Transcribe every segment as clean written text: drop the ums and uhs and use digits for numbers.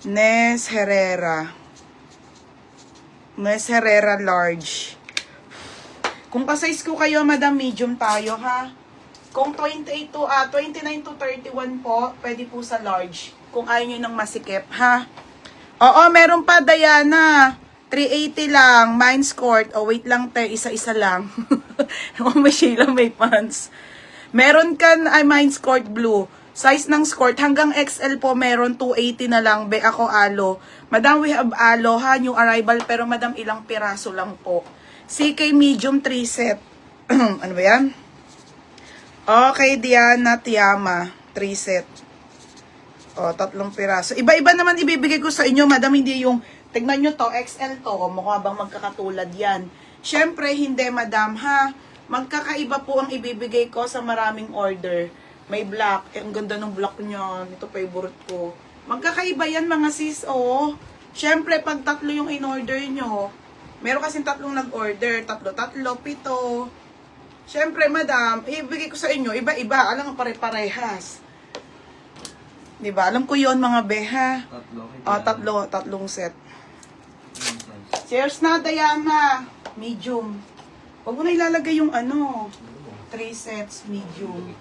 Nes Herrera. Nes Herrera large. Kung ka-size ko kayo, madam, medium tayo, ha? Kung 29 to 31 po, pwede po sa large. Kung ayaw nyo ng masikip, ha? Oo, meron pa, Diana. 380 lang, Mines Court. Oh, wait lang, te, isa-isa lang. Oh, may Sheila, may pants. Meron kan, Mines Court blue. Size ng skirt, hanggang XL po, meron 280 na lang. Be, ako alo. Madam, we have alo, ha? New arrival, pero madam, ilang piraso lang po. CK medium 3 set. Ano ba yan? Okay, Diana Tiama. 3 set. O, 3 piraso. Iba-iba naman ibibigay ko sa inyo, madam. Hindi yung, tignan nyo to, XL to. Mukha bang magkakatulad yan? Siyempre, hindi, madam, ha? Magkakaiba po ang ibibigay ko sa maraming order. May black. Eh, ang ganda ng black niyan. Ito, favorite ko. Magkakaiba yan, mga sis, oh. Siyempre, pag 3 yung in-order nyo, meron kasing 3 nag-order. 3, 7. Siyempre, madam, ibigay ko sa inyo, iba-iba. Alam mo, pare-parehas. Diba? Alam ko yon mga beha. 3 set. Cheers na, Diana. Medium. Huwag mo na ilalagay yung 3 sets, medium.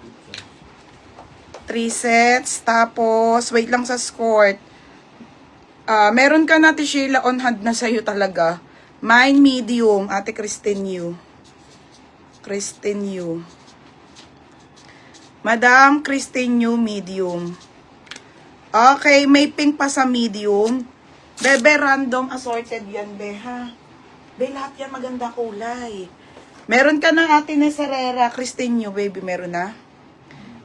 3 sets. Tapos, wait lang sa skirt. Meron ka natin, Sheila, on hand na sa'yo talaga. Mine medium, Ate Christine Yu. Christine Yu. Madam Christine Yu, medium. Okay, may pink pa sa medium. Bebe, random assorted yan, be, ha? Be, lahat yan maganda kulay. Meron ka na Ate Herrera, Christine Yu, baby, meron na?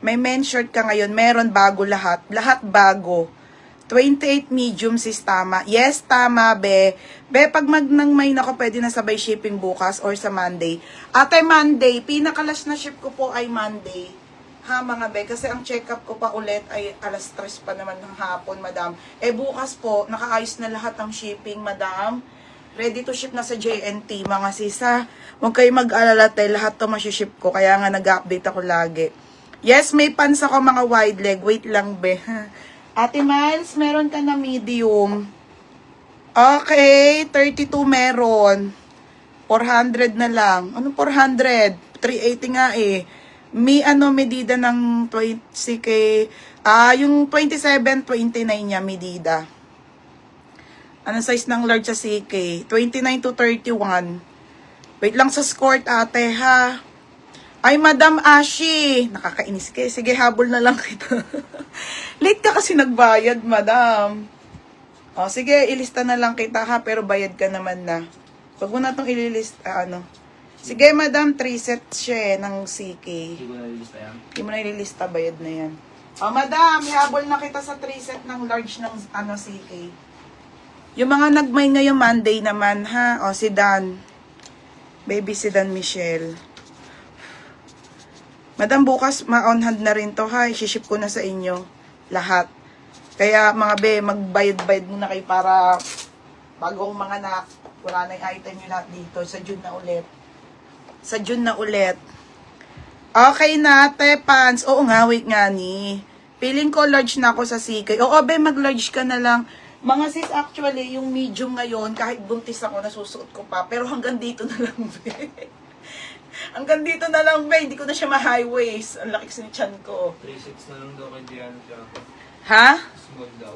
May men's shirt ka ngayon, meron bago lahat. Lahat bago. 28 medium, sis, tama. Yes, tama, be. Be, pag magnang-main ako, pwede na sabay shipping bukas or sa Monday. Ate, Monday. Pinakalas na ship ko po ay Monday. Ha, mga be. Kasi ang check-up ko pa ulit ay alas 3 pa naman ng hapon, madam. Eh, bukas po, nakaayos na lahat ng shipping, madam. Ready to ship na sa JNT, mga sisa. Huwag kayo mag-alala, tayo. Lahat to masiship ko. Kaya nga, nag-update ako lagi. Yes, may pants ako, mga wide leg. Wait lang, be. Ate Miles, meron ka na medium. Okay, 32 meron. 400 na lang. Ano 400? 380 nga eh. Medida ng 20k. Yung 27, 29 niya, medida. Ano size ng large sa CK? 29 to 31. Wait lang sa skirt, ate, ha? Ay, Madam Ashi. Nakakainis kayo. Sige, habol na lang kita. Late ka kasi nagbayad, Madam. O, sige, ilista na lang kita, ha? Pero bayad ka naman na. Huwag mo na itong ililista, Sige, Madam, 3 sets siya ng CK. Hindi ko nalilista yan? Hindi mo na ililista, bayad na yan. O, Madam, habol na kita sa 3 set ng large ng CK. Yung mga nagmay ngayong Monday naman, ha? O, si Dan. Baby si Dan Michelle. Madam, bukas ma-on hand na rin to, ha? I-ship ko na sa inyo. Lahat. Kaya, mga be, magbayad-bayad muna kayo para bagong mga anak. Wala na yung item nyo lahat dito. Sa June na ulit. Sa June na ulit. Okay na, te, pants. Oo nga, wait nga ni. Feeling ko large na ako sa CK. Oo, be, mag-large ka na lang. Mga sis, actually, yung medium ngayon, kahit buntis ako, nasusuot ko pa. Pero hanggang dito na lang, be. Hanggang dito na lang, be. Hindi ko na siya ma-high waist. Ang laki ni chan ko. 3.6 na lang daw kay Diana Chaco. Ha? Small daw.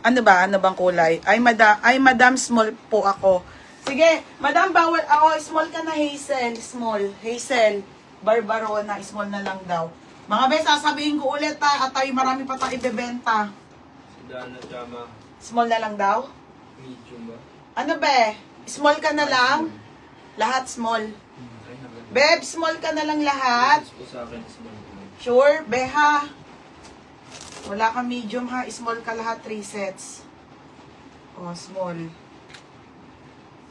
Ano ba? Ano bang kulay? Ay, madam, small po ako. Sige, madam, bawal ako. Small ka na, Hazel. Small. Hazel. Barbarona. Small na lang daw. Mga be, sasabihin ko ulit, ha. At tayo, marami pa tayo ibebenta. Si Diana Chama. Small na lang daw? Medium ba? Ano be? Small ka na lang? Lahat small. Beb, small ka na lang lahat? Gusto ko sa akin small. Sure, beha. Wala ka medium, ha? Small ka lahat, 3 sets. Oh, small.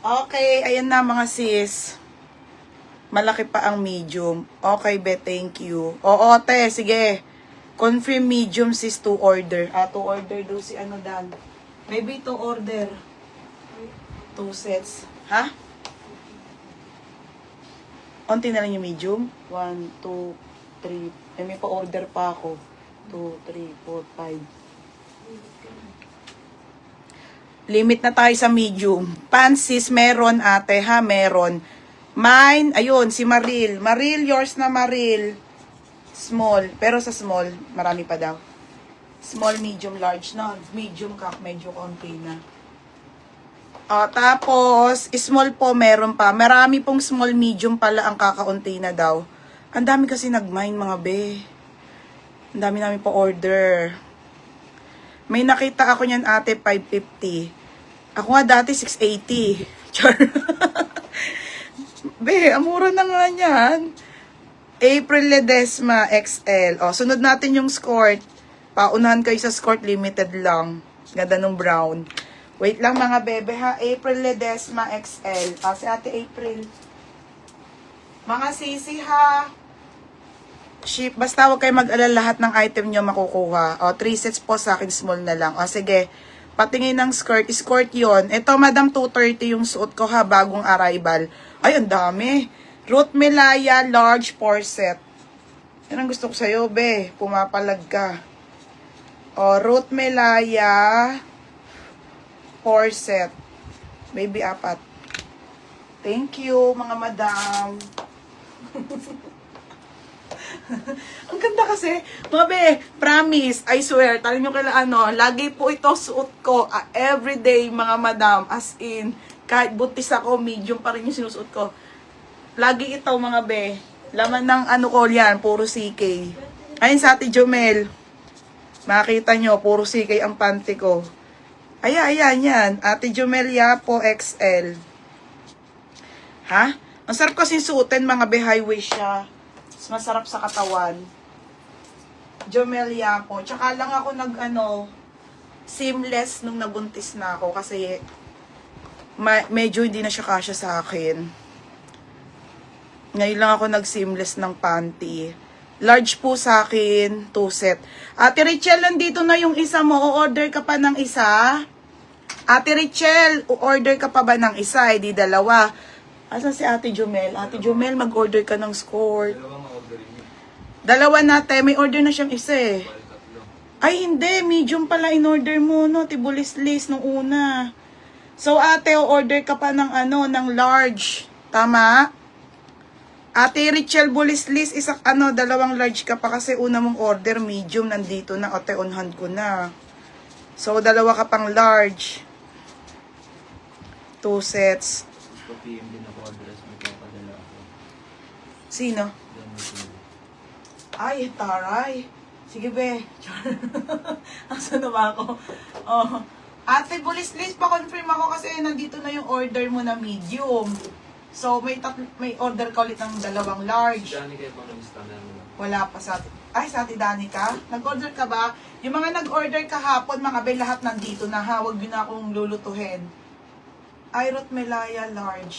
Okay, ayan na mga sis. Malaki pa ang medium. Okay, be, thank you. Oo, te, sige. Confirm medium sis to order. To order do si Dan. Maybe to order. 2 sets. Ha? Onti na lang yung medium. 1, 2, 3. May pa-order pa ako. 2, 3, 4, 5. Limit na tayo sa medium. Pansis, meron ate ha, meron. Mine, ayun, si Maril. Maril, yours na Maril. Small. Pero sa small, marami pa daw. Small, medium, large na. Medium ka, medyo konti na. Tapos, small po, meron pa. Marami pong small, medium pala ang kakaunti na daw. Ang dami kasi nag-mine mga be. Ang dami namin po order. May nakita ako niyan ate, 550. Ako nga dati, 680. Char. Be, amura na nga yan. April Ledesma XL. O, sunod natin yung skirt. Paunahan kayo sa skirt, limited lang. Ganda nung brown. Wait lang mga bebe ha. April Ledesma XL. Si ate April. Mga sisi ha. Ship. Basta huwag kayo mag-alala, lahat ng item nyo makukuha. 3 sets po sa akin, small na lang. Sige. Patingin ng skirt. Skirt yon. Ito, madam, 230 yung suot ko ha. Bagong arrival. Ay, ang dami. Ruth Melaya, large 4 set. Yan ang gusto ko sa'yo, be. Pumapalag ka. Ruth Melaya, 4 set. Baby, 4. Thank you, mga madam. Ang ganda kasi, mga be, promise, I swear, tayo nyo kaila lagi po ito suot ko, everyday mga madam, as in, kahit butis ako, medium pa rin yung sinusuot ko. Lagi ito mga be, laman ng ko yan, puro CK. Ayun sa Ate Jomel, makita nyo, puro CK ang panty ko. Ayan, yan, Ate Jomel Yapo XL. Ha? Ang sarap kasi suotin mga be, high waist siya. Masarap sa katawan. Jomelia po. Tsaka lang ako seamless nung nabuntis na ako kasi medyo hindi na siya kasya sa akin. Ngayon lang ako nag-seamless ng panty. Large po sa akin, 2 set. Ate Richelle, nandito na yung isa mo. O-order ka pa ng isa? Ate Richelle, o-order ka pa ba ng isa? Di dalawa. Asan si Ate Jomel? Ate Jomel, mag-order ka ng skirt. Dalawa natin. May order na siyang isa eh. Ay, hindi. Medium pala in-order mo, no? Tibulis-lis nung una. So, ate, o-order ka pa ng ng large. Tama? Ate Richelle Bulis-lis, dalawang large ka pa kasi una mong order, medium, nandito na. Ate, on hand ko na. So, dalawa ka pang large. 2 sets. PM din ako address, may papadala ako. Sino? Ay, taray. Sige, be. Asa na ba ako? Ate, bulis-lis, pa-confirm ako kasi nandito na yung order mo na medium. So, may order ka ulit ng dalawang large. Si Dani kayo pang nag-scanner mo lang. Wala pa sa atin. Ay, sa atin, Dani ka? Nag-order ka ba? Yung mga nag-order kahapon, mga be, lahat nandito na ha. Huwag yun na akong lulutuhin. Ay, Ruth Melaya, large.